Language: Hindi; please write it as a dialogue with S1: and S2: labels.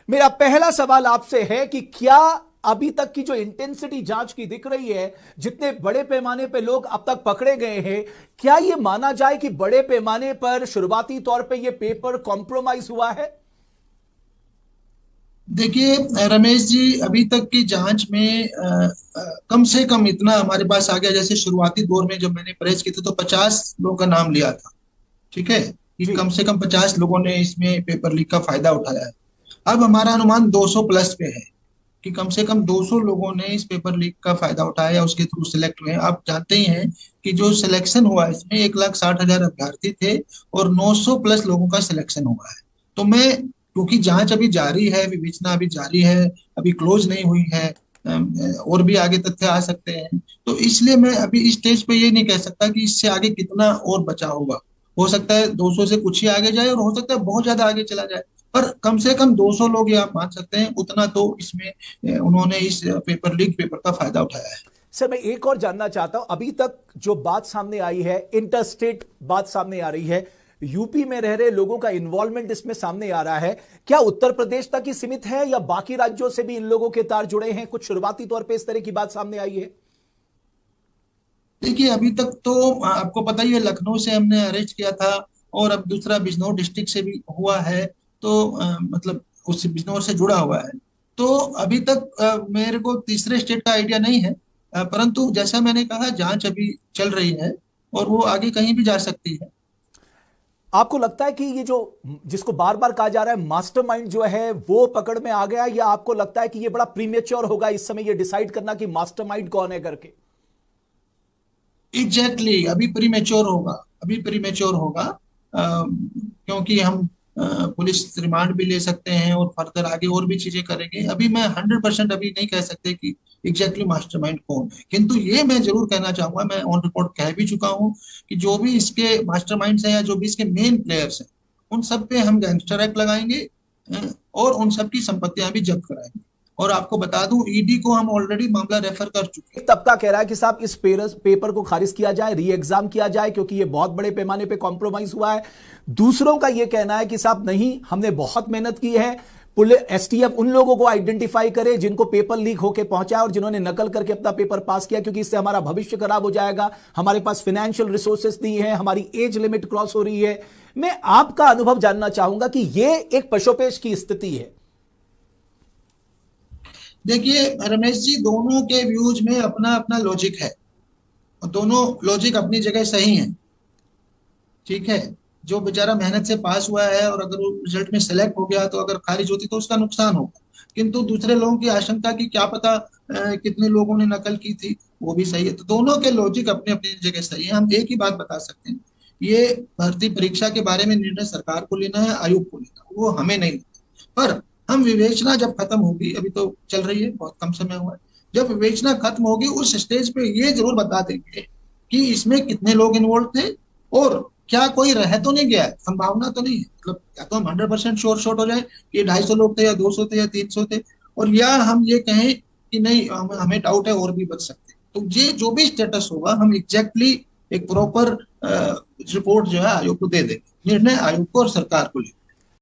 S1: मेरा पहला सवाल आपसे है कि क्या अभी तक की जो इंटेंसिटी जांच की दिख रही है, जितने बड़े पैमाने पे लोग अब तक पकड़े गए हैं, क्या यह माना जाए कि बड़े पैमाने पर शुरुआती तौर पे यह पेपर कॉम्प्रोमाइज हुआ है?
S2: देखिए रमेश जी, अभी तक की जांच में कम से कम इतना हमारे पास आ गया। जैसे शुरुआती दौर में जब मैंने परहेज की थी तो 50 लोगों का नाम लिया था। ठीक है, कि
S1: जी।
S2: कम से कम 50 लोगों ने इसमें पेपर लीक का फायदा उठाया है। अब हमारा अनुमान 200 प्लस पे है कि कम से कम 200 लोगों ने इस पेपर लीक का फायदा उठाया या उसके थ्रू सिलेक्ट हुए हैं। आप जानते ही हैं कि जो सिलेक्शन हुआ इसमें 1,60,000 अभ्यर्थी थे और 900 प्लस लोगों का सिलेक्शन हुआ है। तो मैं, क्योंकि जांच अभी जारी है, विवेचना अभी जारी है, अभी क्लोज नहीं हुई है, और भी आगे तथ्य आ सकते हैं, तो इसलिए मैं अभी इस स्टेज पे ये नहीं कह सकता कि इससे आगे कितना और बचा होगा। हो सकता है 200 से कुछ ही आगे जाए और हो सकता है बहुत ज्यादा आगे चला जाए, पर कम से कम 200 लोग ये आप मान सकते हैं, उतना तो इसमें उन्होंने इस पेपर लीक पेपर का फायदा उठाया है।
S1: सर, मैं एक और जानना चाहता हूं। अभी तक जो बात सामने आई है, इंटरस्टेट बात सामने आ रही है, यूपी में रह रहे लोगों का इन्वॉल्वमेंट इसमें सामने आ रहा है। क्या उत्तर प्रदेश तक ही सीमित है या बाकी राज्यों से भी इन लोगों के तार जुड़े हैं? कुछ शुरुआती तौर पे इस तरह की बात सामने आई है?
S2: देखिए अभी तक तो आपको पता ही है, लखनऊ से हमने अरेस्ट किया था और अब दूसरा बिजनौर डिस्ट्रिक्ट से भी हुआ है। तो मतलब उस बिजनौर से जुड़ा हुआ है। तो अभी तक मेरे को तीसरे स्टेट का आइडिया नहीं है। परंतु जैसा मैंने कहा, जांच अभी चल रही है और वो आगे कहीं भी जा सकती है।
S1: आपको लगता है कि ये जो जिसको बार बार कहा जा रहा है मास्टरमाइंड जो है वो पकड़ में आ गया, या आपको लगता है कि ये बड़ा प्रीमेच्योर होगा इस समय ये डिसाइड करना कि मास्टरमाइंड कौन है करके?
S2: एग्जैक्टली अभी प्रीमेच्योर होगा। अभी प्रीमेच्योर होगा, क्योंकि हम पुलिस रिमांड भी ले सकते हैं और फर्दर आगे और भी चीजें करेंगे। अभी मैं 100% अभी नहीं कह सकते कि एग्जैक्टली मास्टरमाइंड कौन है, किंतु ये मैं जरूर कहना चाहूंगा, मैं ऑन रिकॉर्ड कह भी चुका हूँ कि जो भी इसके मास्टरमाइंड्स हैं या जो भी इसके मेन प्लेयर्स हैं, उन सब पे हम गैंगस्टर एक्ट लगाएंगे, और उन सब की संपत्तियां भी जब्त कराएंगे। और आपको बता दूं, ईडी को हम ऑलरेडी मामला रेफर कर चुके हैं।
S1: एक तबका कह रहा है कि साहब इस पेपर को खारिज किया जाए, री एग्जाम किया जाए, क्योंकि ये बहुत बड़े पैमाने पे कॉम्प्रोमाइज हुआ है। दूसरों का ये कहना है कि साहब नहीं, हमने बहुत मेहनत की है, पुलिस एसटीएफ उन लोगों को आइडेंटिफाई करे जिनको पेपर लीक होकर पहुंचा और जिन्होंने नकल करके अपना पेपर पास किया, क्योंकि इससे हमारा भविष्य खराब हो जाएगा, हमारे पास फाइनेंशियल रिसोर्सेस नहीं है, हमारी एज लिमिट क्रॉस हो रही है। मैं आपका अनुभव जानना चाहूंगा कि यह एक पशोपेश की स्थिति है।
S2: देखिए रमेश जी, दोनों के व्यूज में अपना अपना लॉजिक है और दोनों लॉजिक अपनी जगह सही है। ठीक है, जो बेचारा मेहनत से पास हुआ है और अगर वो रिजल्ट में सेलेक्ट हो गया तो अगर खारिज होती तो उसका नुकसान होगा, किंतु दूसरे लोगों की आशंका की क्या पता कितने लोगों ने नकल की थी, वो भी सही है। तो दोनों के लॉजिक अपने अपनी जगह सही है। हम एक ही बात बता सकते हैं, ये भर्ती परीक्षा के बारे में निर्णय सरकार को लेना है, आयोग को लेना, वो हमें नहीं लेना। पर हम विवेचना जब खत्म होगी, अभी तो चल रही है, बहुत कम समय हुआ है, जब विवेचना खत्म होगी उस स्टेज पे ये जरूर बता देंगे कि इसमें कितने लोग इन्वॉल्व थे और क्या कोई रह तो नहीं गया है। संभावना तो नहीं है, मतलब या तो हम 100% श्योर शॉट हो जाए कि 250 लोग थे या 200 थे या 300 थे, और या हम ये कहें कि नहीं, हमें डाउट है और भी बच सकते हैं। तो ये जो भी स्टेटस होगा, हम एग्जैक्टली एक प्रॉपर रिपोर्ट जो है आयोग को दे देंगे, निर्णय आयोग को और सरकार को लेकर।